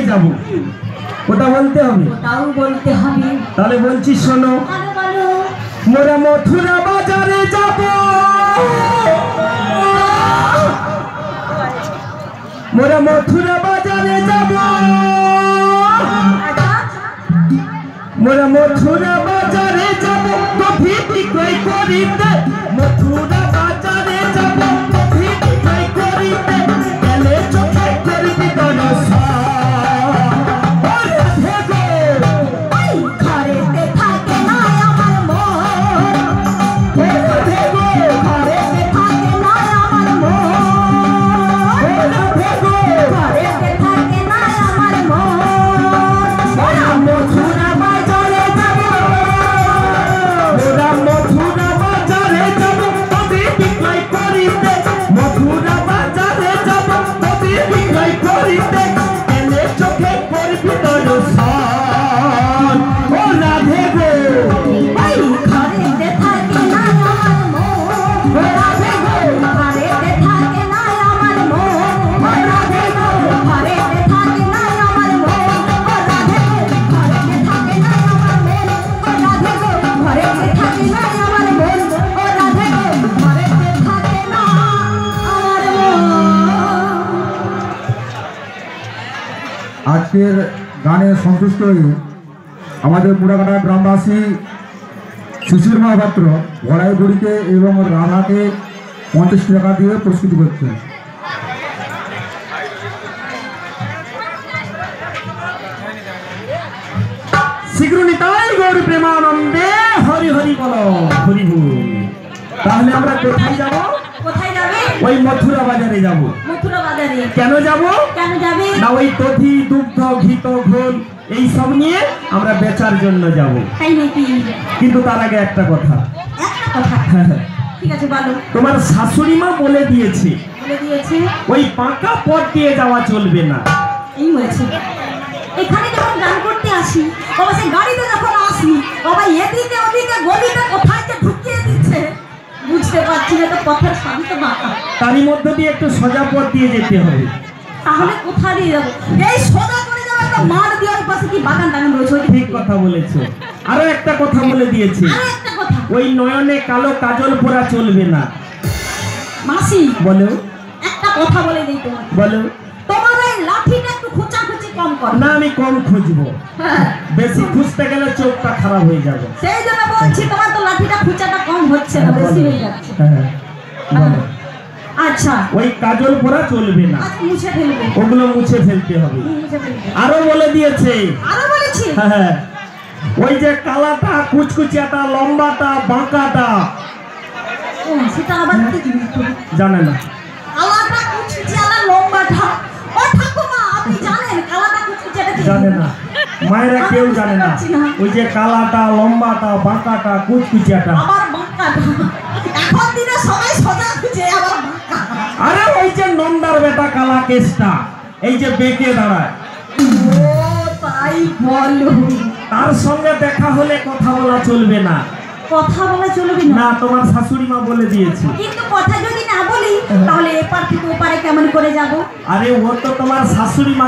যাব ওটা বলতে হবে, ওটাও বলতে হবে। তাহলে বলছি শোনো, মোরা মথুরা বাজারে যাব, মোরা মথুরা বাজারে যাব, মোরা মথুরা বাজারে যাব, কফি বিক্রয় করিতে, মথুরা বাজারে যাব, কফি বিক্রয় করিতে, গেলে চোখে করবি দর্শন। আজকের গানে সন্তুষ্ট হয়ে আমাদের পুরাকাটা গ্রামবাসী শিশির মহাপাত্র ভরাইগুড়িকে এবং রাধাকে 50 টাকা দিয়ে প্রস্তুত করছেন। শীঘ্র নিতাই গৌর প্রেমানন্দে হরি হরি বলো হরি বল। তাহলে আমরা কোথায় যাব? কোথায় যাবে? ওই মথুরা বাজারে যাব। মথুরা বাজারে কেন যাব? কেন যাবে? না ওই দধি দুগ্ধ ঘিত ঘোল এই সব নিয়ে আমরা বেচার জন্য যাব। তাই নাকি? কিন্তু তার আগে একটা কথা। একটা কথা? ঠিক আছে বলো। তোমার শাশুড়ি মা বলে দিয়েছে ওই পাকা পথ দিয়ে যাওয়া চলবে না। এই বলেছে। এখানে যখন গান করতে আসি, বাবা সে গাড়িতে যখন আসি, বাবা এদিকে ওদিকে গলিতে কোথায় যে ঢুকিয়ে দিচ্ছে বুঝতে পারছি না, তো পথের সবই তো বাঁকা। তারই মধ্যে দিয়ে একটু সোজা পথ দিয়ে যেতে হবে। তাহলে কোথা দিয়ে যাবো? এই সোজা করে যাবো, একটা মাঠ দিয়ে ওই পাশে কি বাগান টাগান রয়েছে। ঠিক কথা বলেছো। আরো একটা কথা বলে দিয়েছে, একটা কথা, ওই নয়নে কালো কাজল পরা চলবে না। মাসি বলো। একটা কথা বলে দিই তোমার। বলো। তোমার এই লাঠিটা একটু খুঁচাখুচি কম করো। না আমি কম খুঁজবো, বেশি খুঁজতে গেলে চোখটা খারাপ হয়ে যাবে। সেই জন্য বলছি তোমার তো লাঠিটা খুঁচাটা কম হচ্ছে না, বেশি হয়ে যাচ্ছে। বলো। আচ্ছা ওই কাজল পরা চলবে না, মুছে ফেলবে, ওগুলো মুছে ফেলতে হবে। মুছে ফেলবে। আরো বলে দিয়েছে। আরো বলেছি। হ্যাঁ, ওই যে কালাটা কুচকুচিয়াটা লম্বাটা বাঁকাটা ও সেটা আবার কি জিনিস জানে না। কালাটা কুচকুচিয়াটা লম্বাটা, ও ঠাকুমা আপনি জানেন কালাটা কুচকুচিয়াটা কি? জানে না, মায়েরা কেউ জানে না। ওই যে কালাটা লম্বাটা বাঁকাটা কুচকুচিয়াটা। আবার বাঁকাটা, এখন দিনে সবাই সোজা খুঁজে আবার বাঁকা। আরে ওই যে নন্দার বেটা কালা কেসটা, এই যে বেঁকে দাঁড়ায়। ও তাই বলো। তার সঙ্গে দেখা হলে কথা বলা চলবে না। কথা বলা চলবে না? না, তোমার শাশুড়ি মা বলে দিয়েছে। কিন্তু কথা যদি না বলি তাহলে এপার থেকে ওপারে কেমন করে যাব? আরে ও তো তোমার শাশুড়ি মা।